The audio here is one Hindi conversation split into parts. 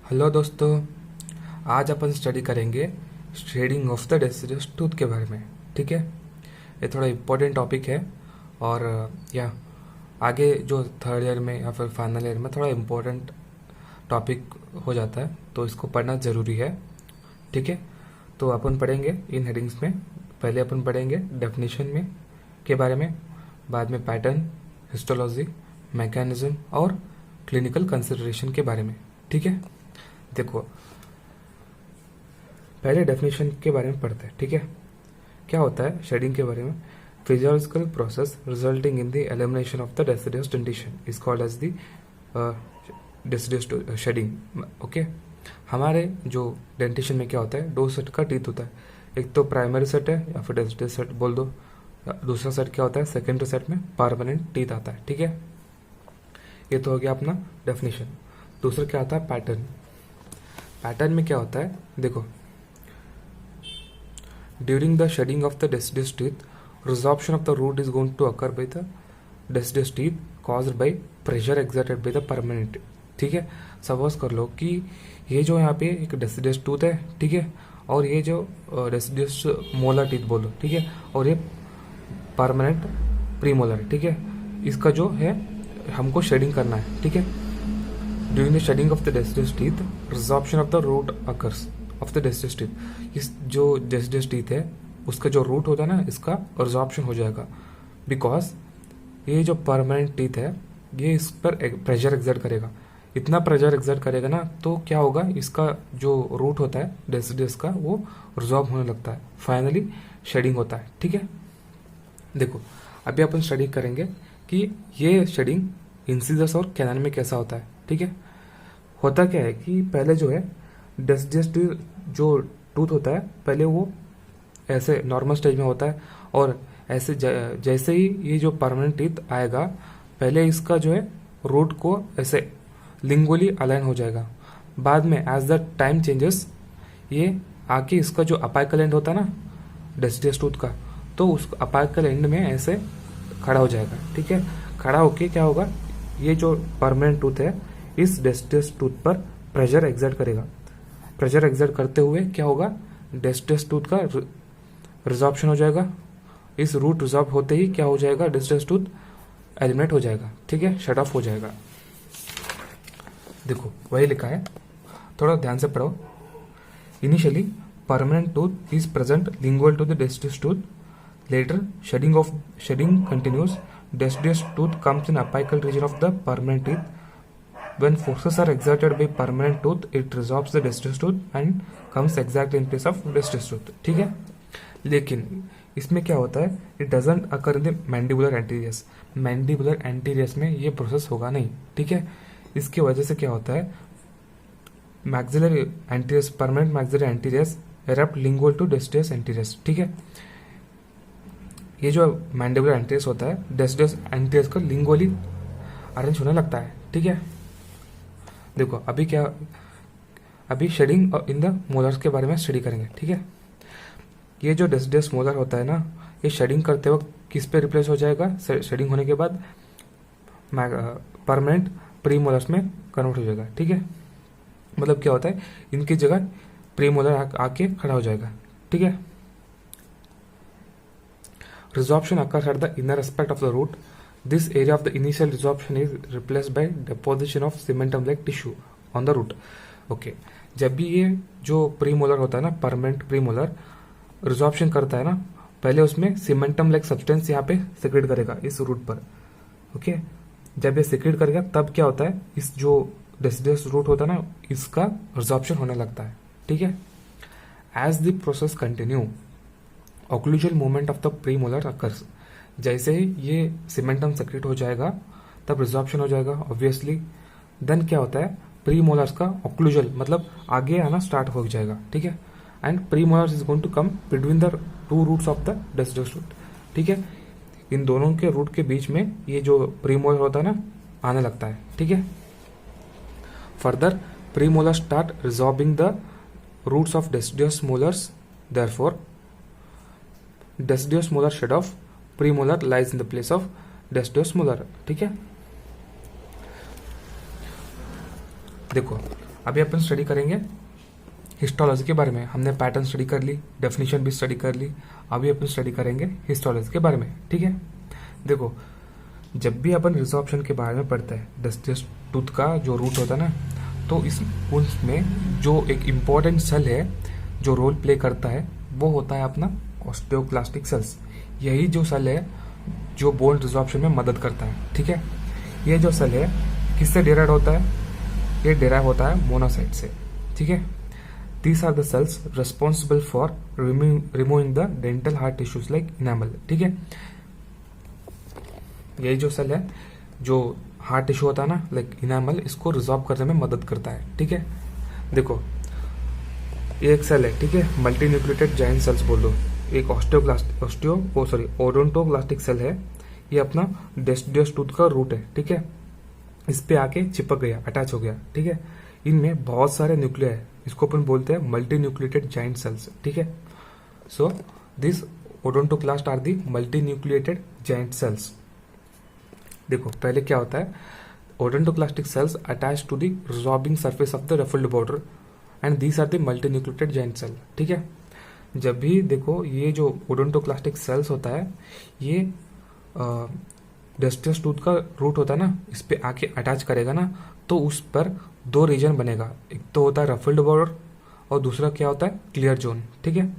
हेलो दोस्तों, आज अपन स्टडी करेंगे shading of the deciduous tooth के बारे में। ठीक है, ये थोड़ा इम्पोर्टेंट टॉपिक है और या आगे जो थर्ड ईयर में या फिर फाइनल ईयर में थोड़ा इम्पोर्टेंट टॉपिक हो जाता है, तो इसको पढ़ना ज़रूरी है। ठीक है, तो अपन पढ़ेंगे इन हेडिंग्स में। पहले अपन पढ़ेंगे डेफिनेशन में के बारे में, बाद में पैटर्न, हिस्टोलॉजी, मैकेनिज्म और क्लिनिकल कंसिडरेशन के बारे में। ठीक है, देखो पहले डेफिनेशन के बारे में पढ़ते हैं। ठीक है, क्या होता है शेडिंग के बारे में? Physiological process resulting in the elimination of the deciduous dentition is called as the deciduous shedding. Okay, हमारे जो डेंटिशन में क्या होता है, दो सेट का टीथ होता है। एक तो प्राइमरी सेट है या फिर डेसिडस सेट बोल दो, दूसरा सेट क्या होता है, सेकेंडरी सेट में परमानेंट टीथ आता है। ठीक है, ये तो हो गया अपना डेफिनेशन। दूसरा क्या आता है, पैटर्न। पैटर्न में क्या होता है, देखो during the shedding of the deciduous teeth resorption of the root is going to occur by the deciduous teeth caused by pressure exerted by the permanent. ठीक है, सपोज कर लो कि ये जो यहाँ पे एक डेसिडस टूथ है, ठीक है, और ये जो डेसिडस मोलर टीथ बोलो, ठीक है, और ये परमानेंट प्रीमोलर, ठीक है, इसका जो है हमको शेडिंग करना है। ठीक है, during the shedding of the deciduous teeth resorption of the root occurs of the deciduous teeth. इस जो डेसिडस टीथ है उसका जो रूट होता है ना, इसका रिजॉर्प्शन हो जाएगा, बिकॉज ये जो परमानेंट टीथ है ये इस पर प्रेशर एक्सर्ट करेगा। इतना प्रेशर एक्सर्ट करेगा ना, तो क्या होगा, इसका जो रूट होता है डेसिडस का वो रिजॉर्ब होने लगता है, फाइनली शेडिंग होता है। ठीक है, देखो अभी अपन स्टडी करेंगे कि ये शेडिंग इंसिजस और कैनन में कैसा होता है। ठीक है, होता क्या है कि पहले जो है डेसिडस जो टूथ होता है पहले वो ऐसे नॉर्मल स्टेज में होता है, और ऐसे जैसे ही ये जो परमानेंट टीथ आएगा, पहले इसका जो है रूट को ऐसे लिंगुअली अलाइन हो जाएगा। बाद में एज द टाइम चेंजेस ये आके इसका जो अपाइकल एंड होता है ना डेसिडस टूथ का, तो उस अपाइकल एंड में ऐसे खड़ा हो जाएगा। ठीक है, खड़ा होके क्या होगा, ये जो परमानेंट टूथ है इस डेसिडस टूथ पर प्रेशर एक्सर्ट करेगा। प्रेशर एक्सर्ट करते हुए क्या होगा, डेसिडस टूथ का रिजॉर्प्शन हो जाएगा। इस रूट रिजॉर्ब होते ही क्या हो जाएगा, डेसिडस टूथ एलिमिनेट हो जाएगा। ठीक है, शट ऑफ हो जाएगा। देखो वही लिखा है, थोड़ा ध्यान से पढ़ो। Initially permanent tooth is present lingual to the deciduous tooth. Later, shedding continues. Deciduous tooth comes in apical region of the permanent teeth. When forces are exerted by permanent tooth, it resorbs the deciduous tooth and comes exactly in place of deciduous tooth. ठीक है, लेकिन इसमें क्या होता है, it doesn't occur in the mandibular anteriors. Mandibular anteriors में ये प्रोसेस होगा नहीं। ठीक है, इसकी वजह से क्या होता है, maxillary anteriors, permanent maxillary anteriors erupt lingual to deciduous anteriors. ठीक है, ये जो मैंडिबुलर एंटीरियस होता है डेसिडस एंटीरियस का लिंगुअली अरेंज होने लगता है। ठीक है, देखो अभी शेडिंग इन द मोलर्स के बारे में स्टडी करेंगे। ठीक है, ये जो डेसिडस मोलर होता है ना, ये शेडिंग करते वक्त किस पे रिप्लेस हो जाएगा, शेडिंग होने के बाद परमानेंट प्री मोलर्स में कन्वर्ट हो जाएगा। ठीक है, मतलब क्या होता है, इनकी जगह प्री मोलर आके खड़ा हो जाएगा। ठीक है, resorption occurs at the inner aspect of the root. This area of the initial resorption is replaced by deposition of cementum-like tissue on the root. Okay, जब भी ये जो प्रीमोलर होता है ना, परमानेंट प्रीमोलर रिजॉर्प्शन करता है ना, पहले उसमें सीमेंटम लाइक सब्सटेंस यहाँ पे सिक्रेट करेगा इस रूट पर। ओके, जब ये सिक्रेट करेगा तब क्या होता है, इस जो डेसिडस रूट होता है ना, इसका रिजॉर्प्शन होने लगता है। ठीक है, as the process continue occlusal movement of the premolar occurs. जैसे ही ये सीमेंटम सेक्रेट हो जाएगा तब रिजॉर्प्शन हो जाएगा ऑब्वियसली। देन क्या होता है, प्रीमोलर्स का ऑक्लूजल मतलब आगे आना स्टार्ट हो जाएगा। ठीक है, and premolars is going to come between the two roots of the deciduous root. ठीक है, इन दोनों के रूट के बीच में ये जो प्रीमोलर होता है ना, आने लगता है। ठीक है, further premolar start resorbing the roots of deciduous molars, therefore deciduous molar shed of premolar lies in the place of deciduous molar. ठीक है, देखो अभी अपन स्टडी करेंगे हिस्टोलॉजी के बारे में। हमने पैटर्न स्टडी कर ली, डेफिनेशन भी स्टडी कर ली, अभी अपन स्टडी करेंगे हिस्टोलॉजी के बारे में। ठीक है, देखो जब भी अपन रिजॉर्प्शन के बारे में पढ़ते हैं, डेस्टियस टूथ का जो रूट होता है ना, तो इस उसमें जो एक इम्पॉर्टेंट सेल है जो रोल प्ले करता है वो होता है अपना ऑस्टियोक्लास्टिक सेल्स। यही जो सेल है जो बोन रिजॉर्प्शन में मदद करता है। ठीक है, ये जो सेल है किससे डेराइव होता है? ये डेराइव होता है मोनोसाइट से। ठीक है, these are the cells responsible for removing the dental hard tissues like enamel. ठीक है, यही जो सेल है जो हार्ड टिश्यू होता है ना लाइक इनामल, इसको रिजॉर्व करने में मदद करता है। ठीक है, देखो ये एक सेल है, ठीक है, मल्टी न्यूक्लिएटेड जाइंट सेल्स बोल दो। एक ओडोंटोक्लास्टिक सेल है, ये अपना डेस्टियस टूथ का रूट है। ठीक है, इस पे आके चिपक गया, अटैच हो गया। ठीक है, इनमें बहुत सारे न्यूक्लिया है, इसको अपन बोलते हैं मल्टी न्यूक्लिएटेड जाइंट सेल्स। ठीक है, so this odontoclast are the multi nucleated giant cells. देखो पहले क्या होता है, odontoclastic cells attach to the resorbing surface of the ruffled border and these are the multi nucleated giant cell. ठीक है, जब भी देखो ये जो ओडोंटोक्लास्टिक सेल्स होता है ये डेस्टियस टूथ का रूट होता है ना, इस पे आके अटैच करेगा ना, तो उस पर दो रीजन बनेगा, एक तो होता है रफल्ड बॉर्डर और दूसरा क्या होता है क्लियर जोन। ठीक है,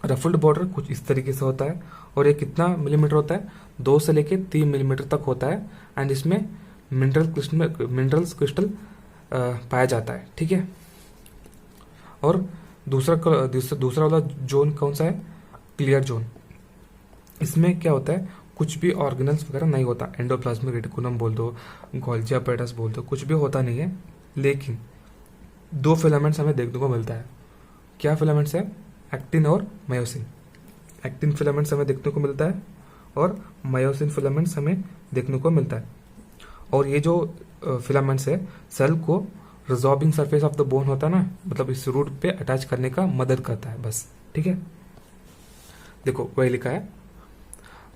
रफल्ड बॉर्डर कुछ इस तरीके से होता है और ये कितना मिलीमीटर होता है, 2 से लेके 3 मिलीमीटर तक होता है एंड इसमें मिनरल्स क्रिस्टल पाया जाता है। ठीक है, और दूसरा वाला जोन कौन सा है, क्लियर जोन। इसमें क्या होता है, कुछ भी ऑर्गेनल्स वगैरह नहीं होता, एंडोप्लाज्मिक रेटिकुलम बोल दो, गोल्जी अपैरेटस बोल दो, कुछ भी होता नहीं है, लेकिन 2 फिलामेंट्स हमें देखने को मिलता है। क्या फिलामेंट्स है, एक्टिन और मायोसिन। एक्टिन फिलामेंट्स हमें देखने को मिलता है और मायोसिन फिलामेंट्स हमें देखने को मिलता है। और ये जो फिलामेंट्स है सेल को रिजॉर्बिंग सरफेस ऑफ द बोन होता है ना, मतलब इस रूट पे अटैच करने का मदद करता है बस। ठीक है, देखो वही लिखा है,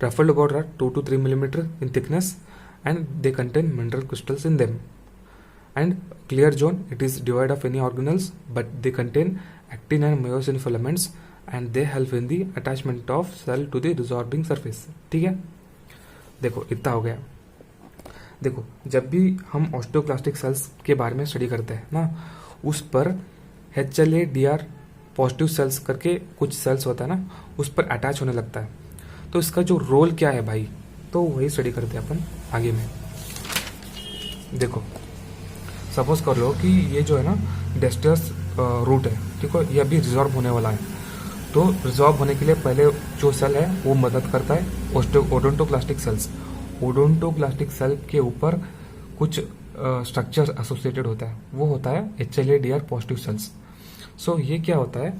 ruffled border are 2 to 3 millimeter in thickness and they contain mineral crystals in them. And clear zone, it is devoid of any organelles but they contain actin and myosin filaments and they help in the attachment of cell to the resorbing surface. ठीक है, देखो इतना हो गया। देखो जब भी हम ऑस्टियोक्लास्टिक सेल्स के बारे में स्टडी करते हैं ना, उस पर HLA-DR पॉजिटिव सेल्स करके कुछ सेल्स होता है ना, उस पर अटैच होने लगता है। तो इसका जो रोल क्या है भाई, तो वही स्टडी करते हैं अपन आगे में। देखो सपोज कर लो कि ये जो है ना डेस्टियस रूट है, ठीक है, ये अभी रिजॉर्व होने वाला है। तो रिजॉर्व होने के लिए पहले जो सेल है वो मदद करता है ओडोंटोक्लास्टिक सेल्स। ओडोंटोक्लास्टिक सेल के ऊपर कुछ स्ट्रक्चर एसोसिएटेड होता है, वो होता है HLA-DR पॉजिटिव सेल्स। सो ये क्या होता है,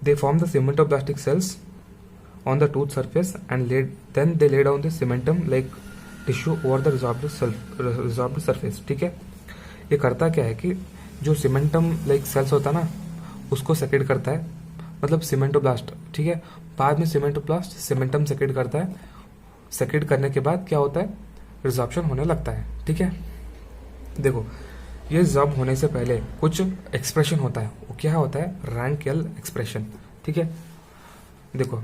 they form the cementoblastic cells on the tooth surface and then they lay down the cementum like tissue over the resorbed surface। ठीक है, ये करता क्या है कि जो सीमेंटम लाइक सेल्स होता है ना उसको सेक्रेट करता है, मतलब सीमेंटोब्लास्ट। ठीक है, बाद में सीमेंटोब्लास्ट सीमेंटम सेक्रेट करता है, सेक्रेट करने के बाद क्या होता है, रिजॉर्प्शन होने लगता है। ठीक है, देखो ये रिजॉर्ब होने से पहले कुछ एक्सप्रेशन होता है, वो क्या होता है, रैंकेल एक्सप्रेशन। ठीक है, देखो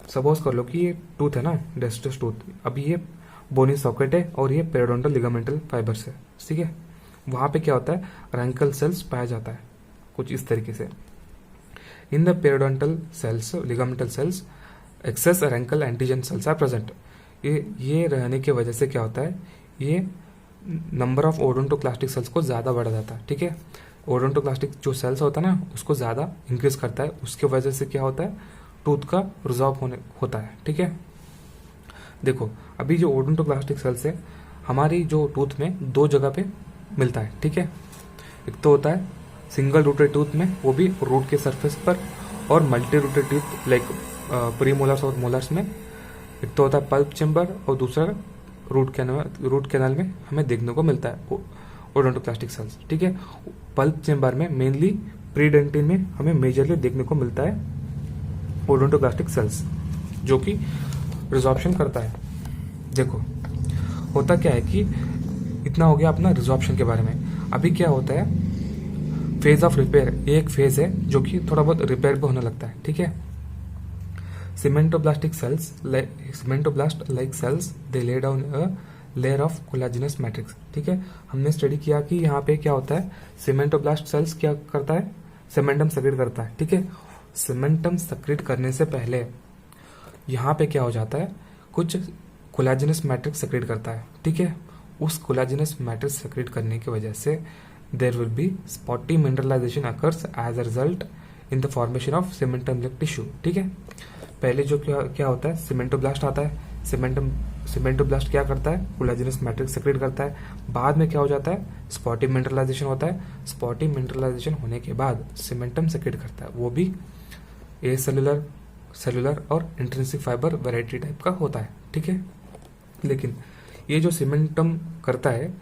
सपोज कर लो कि ये टूथ है ना, डेस्टियस टूथ, अभी ये बोनी सॉकेट है और ये पेरिडोंटल लिगामेंटल फाइबर्स है। ठीक है, वहां पे क्या होता है, रैंकल सेल्स पाया जाता है कुछ इस तरीके से। In the periodontal cells ligamental cells excess RANKL antigen cells are present. ये रहने की वजह से क्या होता है, ये नंबर ऑफ ओडोंटोक्लास्टिक सेल्स को ज्यादा बढ़ा जाता है। ठीक है, ओडोंटोक्लास्टिक जो सेल्स होता है ना उसको ज्यादा इंक्रीज करता है, उसके वजह से क्या होता है, टूथ का रिजॉर्व होता है। ठीक है, देखो अभी जो ओडोंटोक्लास्टिक सेल्स है हमारी जो टूथ में 2 जगह पे मिलता है। ठीक है, एक तो होता है सिंगल रूटेड टूथ में, वो भी रूट के सरफेस पर, और multi rooted tooth like premolars और मोलर्स में। एक तो होता है पल्प चेम्बर और दूसरा रूट कैनाल में हमें देखने को मिलता है ओडोंटोक्लास्टिक सेल्स। ठीक है, पल्प चेम्बर में मेनली प्रीडेंटिन में हमें मेजरली देखने को मिलता है ओडोंटोक्लास्टिक सेल्स, जो कि रिजॉर्प्शन करता है। देखो होता क्या है कि इतना हो गया अपना रिजॉर्प्शन के बारे में। अभी क्या होता है, फेज ऑफ रिपेयर, ये एक फेज है जो कि थोड़ा बहुत रिपेयर भी होने लगता है, ठीक है। Cementoblastic cells, cementoblast like cells, they lay down a layer of collagenous matrix, ठीक है। हमने स्टडी किया कि यहाँ पे क्या होता है, सीमेंटोब्लास्ट सेल्स क्या करता है, सीमेंटम सेक्रेट करता है, ठीक है। सीमेंटम सेक्रेट करने से पहले यहाँ पे क्या हो जाता है, कुछ कोलाजिनस मैट्रिक्स सेक्रेट करता है, ठीक है। उस कोलाजिनस मैट्रिक्स सेक्रेट करने की वजह से there will be spotty mineralization occurs as a result in the formation of cementum like tissue, ठीक है। पहले जो क्या होता है, सीमेंटोब्लास्ट आता है, सीमेंटोब्लास्ट क्या करता है, कोलाजिनस मैट्रिक्स सेक्रेट करता है। बाद में क्या हो जाता है, स्पॉटी मिनरलाइजेशन होता है। स्पॉटी मिनरलाइजेशन होने के बाद सीमेंटम सेक्रेट करता है, वो भी ए सेलुलर, सेलुलर और इंट्रिंसिक फाइबर वैरायटी टाइप का होता है, ठीक है। लेकिन ये जो सीमेंटम करता है,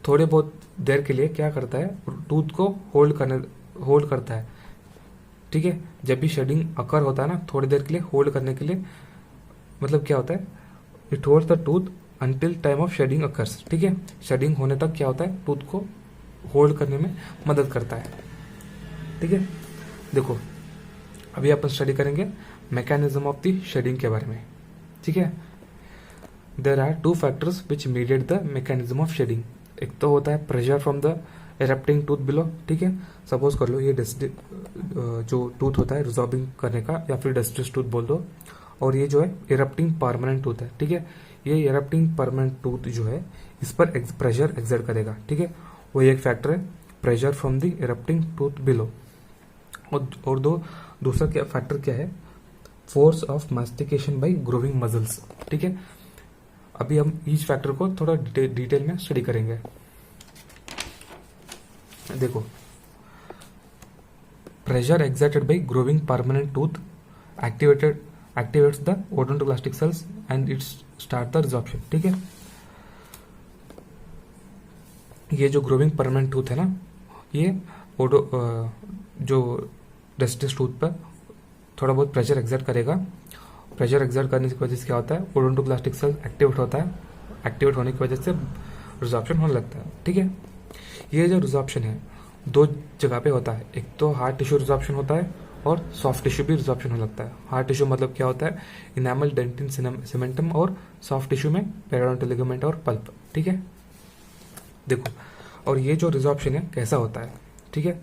थोड़े बहुत देर के लिए क्या करता है, टूथ को होल्ड करता है, ठीक है। जब भी शेडिंग अकर होता है ना, थोड़ी देर के लिए होल्ड करने के लिए, मतलब क्या होता है, it holds the tooth until time of shedding occurs, ठीक है। शेडिंग होने तक क्या होता है, टूथ को होल्ड करने में मदद करता है, ठीक है। देखो अभी अपन स्टडी करेंगे मैकेनिज्म ऑफ द शेडिंग के बारे में, ठीक है। There are two factors which mediate the mechanism of shedding. एक तो होता है pressure from the erupting tooth below, ठीक है। सपोज कर लो ये जो टूथ होता है रिजॉर्बिंग करने का, या फिर डस्टिस टूथ बोल दो, और ये जो है एरप्टिंग परमानेंट टूथ है, ठीक है। ये एरप्टिंग परमानेंट टूथ जो है, इस पर प्रेशर एक्सर्ट करेगा, ठीक है। वो एक फैक्टर है, pressure from the erupting tooth below. और दूसरा क्या फैक्टर क्या है, force of mastication by growing muscles, ठीक है। अभी हम ईच फैक्टर को थोड़ा डिटेल में स्टडी करेंगे। देखो, pressure exerted by growing permanent tooth activates the odontoblastic cells and it start the resorption, ठीक है। ये जो ग्रोविंग परमानेंट टूथ है ना, ये जो डेस्टिस टूथ पर थोड़ा बहुत प्रेशर एक्सर्ट करेगा। प्रेशर एक्सर्ट करने की वजह से क्या होता है, ओडोंटोब्लास्टिक सेल एक्टिवेट होता है। एक्टिवेट होने की वजह से रिजॉर्प्शन होने लगता है, ठीक है। ये जो रिजॉर्प्शन है दो जगह पे होता है, एक तो हार्ड टिश्यू रिजॉर्प्शन होता है और सॉफ्ट टिश्यू भी रिजॉर्प्शन हो लगता है। हार्ड टिश्यू मतलब क्या होता है, इनामल, डेंटिन, सीमेंटम, और सॉफ्ट टिश्यू में पेरिडोंटल लिगामेंट और पल्प, ठीक है। देखो, और ये जो रिजॉर्प्शन है कैसा होता है, ठीक है।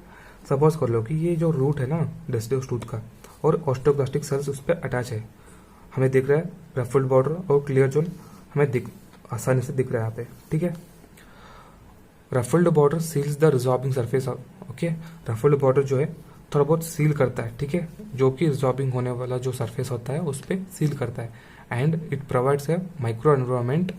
सपोज कर लो कि ये जो रूट है ना डेस्टिस टूथ का, और ऑस्टियोब्लास्टिक सेल्स उस पर अटैच है। हमें दिख रहा है रफल्ड बॉर्डर और क्लियर जोन, हमें आसानी से दिख रहा है यहाँ पे, ठीक है। Ruffled border seals the resorbing surface, okay. Ruffled border जो है थोड़ा बहुत सील करता है, ठीक है, जो कि रिजॉर्बिंग होने वाला जो सरफेस होता है उस पर सील करता है। And it provides a micro environment,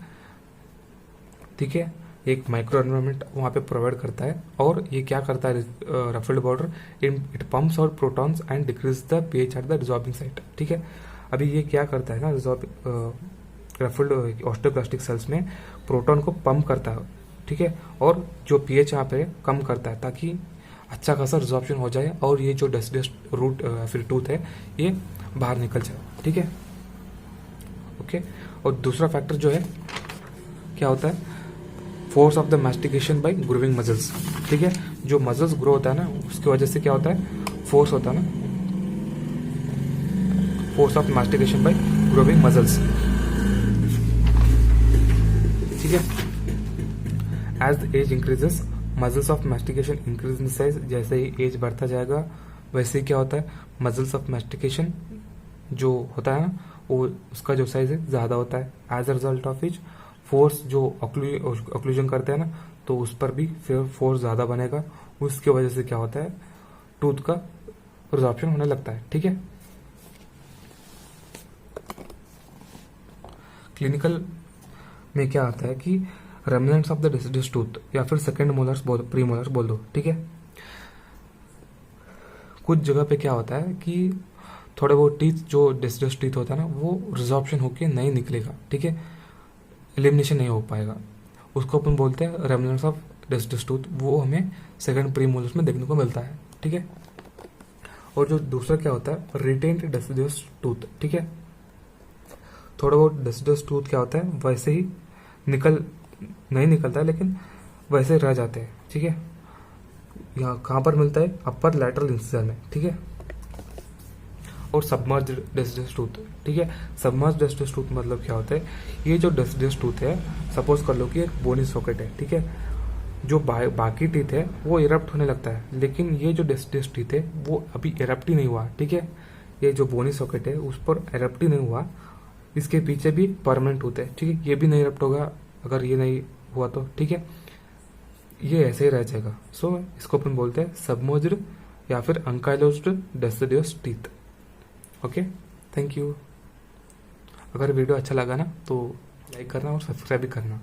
ठीक है। एक माइक्रो एनवायरमेंट वहाँ पे प्रोवाइड करता है। और ये क्या करता है, ruffled border, it pumps out protons and decreases the pH at the resorbing site, ठीक है। अभी ये क्या करता है ना, रफल्ड ऑस्टियोब्लास्टिक सेल्स में प्रोटॉन को पंप करता है, ठीक है, और जो पीएच यहाँ पे कम करता है ताकि अच्छा खासा रिजॉर्प्शन हो जाए और ये जो डेस्टिस रूट फिर टूथ है ये बाहर निकल जाए, ठीक है, ओके। और दूसरा फैक्टर जो है क्या होता है, force of the mastication by growing muscles, ठीक है। जो मसल्स ग्रो होता है ना उसकी वजह से क्या होता है, फोर्स होता है ना, force of mastication by growing muscles, ठीक है। As the age increases muscles of mastication increase in size. जैसे ही एज बढ़ता जाएगा वैसे ही क्या होता है, मसल्स ऑफ मास्टिकेशन जो होता है ना वो उसका जो साइज है ज़्यादा होता है। As a result of which force जो ऑक्लूजन करते हैं ना तो उस पर भी फिर फोर्स ज़्यादा बनेगा। उसकी वजह से क्या होता है, टूथ का रिजॉर्प्शन होने लगता है, ठीक है। क्लिनिकल में क्या आता है कि remnants of the deciduous tooth या फिर सेकेंड मोलर्स प्री मोलर्स बोल दो, ठीक है। कुछ जगह पे क्या होता है कि थोड़े वो टीथ जो डेसिडस टीथ होता है ना वो रिजॉर्प्शन होके नहीं निकलेगा, ठीक है, एलिमिनेशन नहीं हो पाएगा। उसको अपन बोलते हैं रेमिनेंट्स ऑफ डेसिडस टूथ। वो हमें सेकेंड प्री मोलर्स में देखने को मिलता है, ठीक है। और जो दूसरा क्या होता है, रिटेन्ड डेसिडस टूथ, ठीक है। थोड़ा बहुत डेसिडस टूथ क्या होता है वैसे ही नहीं निकलता है लेकिन वैसे रह जाते हैं, ठीक है। यहाँ कहाँ पर मिलता है, अपर लैटरल इंसिजन में, ठीक है। और सबमर्ज्ड डेसिडस टूथ, ठीक है। सबमर्ज्ड डेसिडस टूथ मतलब क्या होता है, ये जो डेसिडस टूथ है, सपोज कर लो कि एक बोनी सॉकेट है, ठीक है। जो बाकी टीथ है वो इरप्ट होने लगता है, लेकिन ये जो डेसिडस टीथ है वो अभी इरप्ट ही नहीं हुआ, ठीक है। ये जो बोनी सॉकेट है उस पर इरप्ट ही नहीं हुआ, इसके पीछे भी परमानेंट टूथ है, ठीक है। ये भी नहीं इरप्ट होगा अगर ये नहीं हुआ तो, ठीक है। ये ऐसे ही रह जाएगा। सो इसको अपन बोलते हैं सबमर्ज्ड या फिर ankylosed deciduous teeth. Okay, thank you. अगर वीडियो अच्छा लगा ना तो लाइक करना और सब्सक्राइब भी करना।